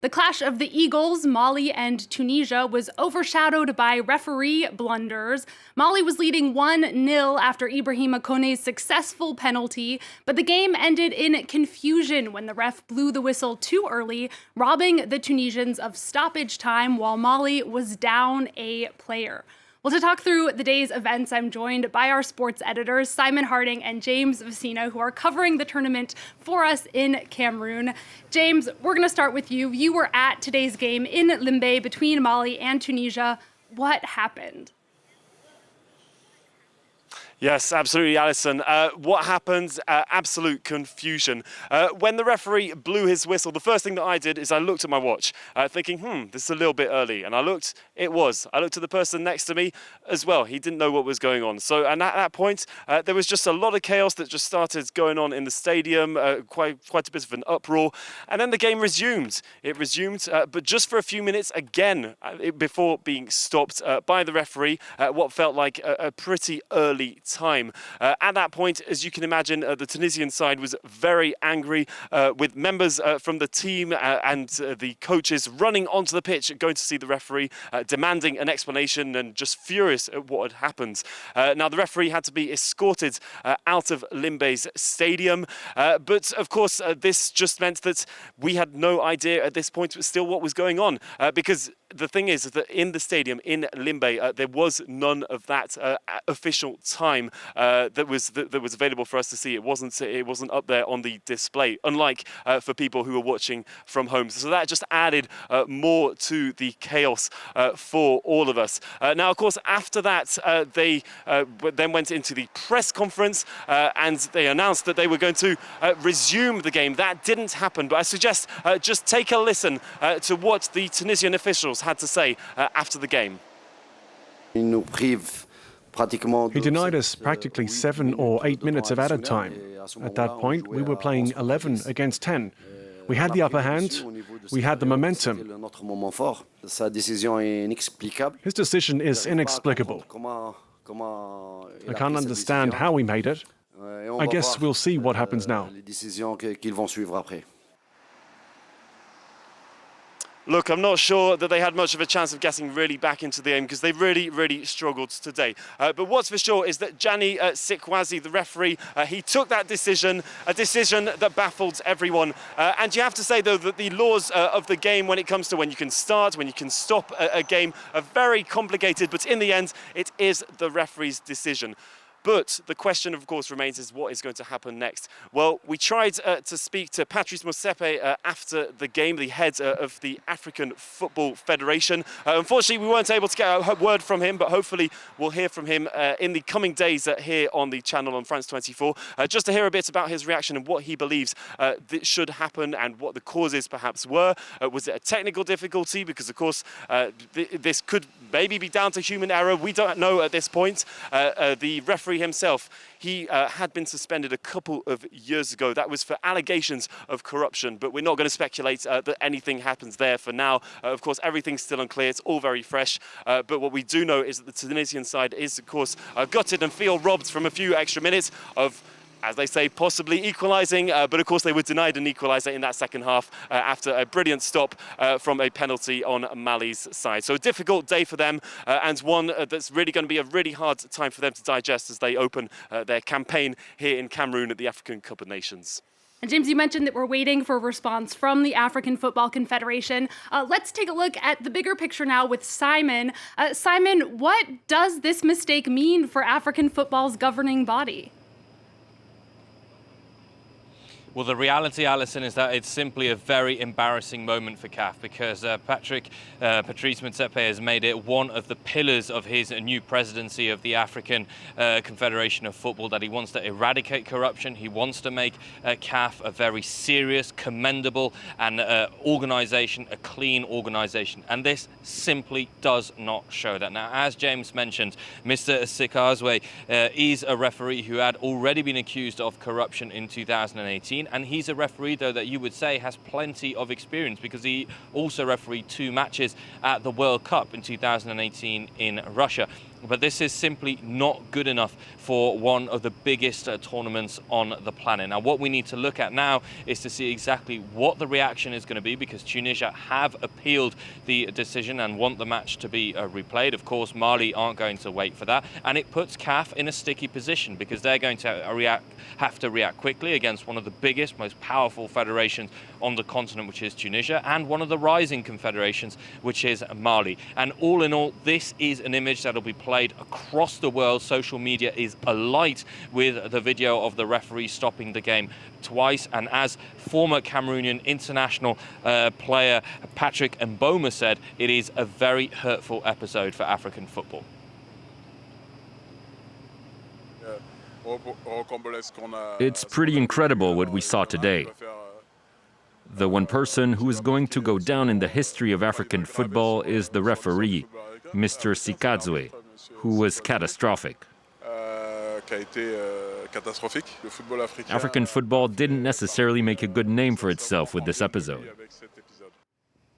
The clash of the Eagles, Mali and Tunisia, was overshadowed by referee blunders. Mali was leading 1-0 after Ibrahima Kone's successful penalty, but the game ended in confusion when the ref blew the whistle too early, robbing the Tunisians of stoppage time while Mali was down a player. Well, to talk through the day's events, I'm joined by our sports editors, Simon Harding and James Vasina, who are covering the tournament for us in Cameroon. James, we're going to start with you. You were at today's game in Limbe between Mali and Tunisia. What happened? Yes, absolutely, Alison. What happened? Absolute confusion. When the referee blew his whistle, the first thing that I did is I looked at my watch, thinking, this is a little bit early. And I looked at the person next to me as well. He didn't know what was going on. So, and at that point, there was just a lot of chaos that just started going on in the stadium, quite a bit of an uproar. And then the game resumed. It resumed, but just for a few minutes again, before being stopped by the referee, what felt like a pretty early time. At that point, as you can imagine, the Tunisian side was very angry with members from the team and the coaches running onto the pitch, going to see the referee, demanding an explanation and just furious at what had happened. Now, the referee had to be escorted out of Limbe's stadium, but of course, this just meant that we had no idea at this point still what was going on, because the thing is that in the stadium in Limbe, there was none of that official time that was available for us to see. It wasn't up there on the display, unlike for people who were watching from home. So that just added more to the chaos for all of us. Now, of course, after that, they then went into the press conference and they announced that they were going to resume the game. That didn't happen, but I suggest just take a listen to what the Tunisian officials had to say after the game. He denied us practically 7 or 8 minutes of added time. At that point, we were playing 11 against 10. We had the upper hand, we had the momentum. His decision is inexplicable. I can't understand how he made it. I guess we'll see what happens now. Look, I'm not sure that they had much of a chance of getting really back into the game because they really struggled today. But what's for sure is that Janny Sikazwe, the referee, he took that decision, a decision that baffled everyone. And you have to say, though, that the laws of the game when it comes to when you can start, when you can stop a game are very complicated. But in the end, it is the referee's decision. But the question, of course, remains is what is going to happen next? Well, we tried to speak to Patrice Motsepe after the game, the head of the African Football Federation. Unfortunately, we weren't able to get a word from him, but hopefully we'll hear from him in the coming days here on the channel on France 24, just to hear a bit about his reaction and what he believes that should happen and what the causes perhaps were. Was it a technical difficulty? Because, of course, this could maybe be down to human error. We don't know at this point. The referee himself, he had been suspended a couple of years ago. That was for allegations of corruption, but we're not going to speculate that anything happens there for now. Of course, everything's still unclear. It's all very fresh. But what we do know is that the Tunisian side is, of course, gutted and feel robbed from a few extra minutes of, as they say, possibly equalising, but of course they were denied an equaliser in that second half after a brilliant stop from a penalty on Mali's side. So a difficult day for them and one that's really going to be a really hard time for them to digest as they open their campaign here in Cameroon at the African Cup of Nations. And James, you mentioned that we're waiting for a response from the African Football Confederation. Let's take a look at the bigger picture now with Simon. Simon, what does this mistake mean for African football's governing body? Well, the reality, Alison, is that it's simply a very embarrassing moment for CAF because Patrice Motsepe has made it one of the pillars of his new presidency of the African Confederation of Football that he wants to eradicate corruption. He wants to make CAF a very serious, commendable and organisation, a clean organisation. And this simply does not show that. Now, as James mentioned, Mr. Sikazwe is a referee who had already been accused of corruption in 2018. And he's a referee, though, that you would say has plenty of experience because he also refereed 2 matches at the World Cup in 2018 in Russia. But this is simply not good enough for one of the biggest tournaments on the planet. Now, what we need to look at now is to see exactly what the reaction is going to be, because Tunisia have appealed the decision and want the match to be replayed. Of course, Mali aren't going to wait for that. And it puts CAF in a sticky position, because they're going to have to react quickly against one of the biggest, most powerful federations on the continent, which is Tunisia, and one of the rising confederations, which is Mali. And all in all, this is an image that will be played across the world. Social media is alight with the video of the referee stopping the game twice. And as former Cameroonian international player Patrick Mboma said, it is a very hurtful episode for African football. It's pretty incredible what we saw today. The one person who is going to go down in the history of African football is the referee, Mr. Sikazwe, who was catastrophic. African football didn't necessarily make a good name for itself with this episode.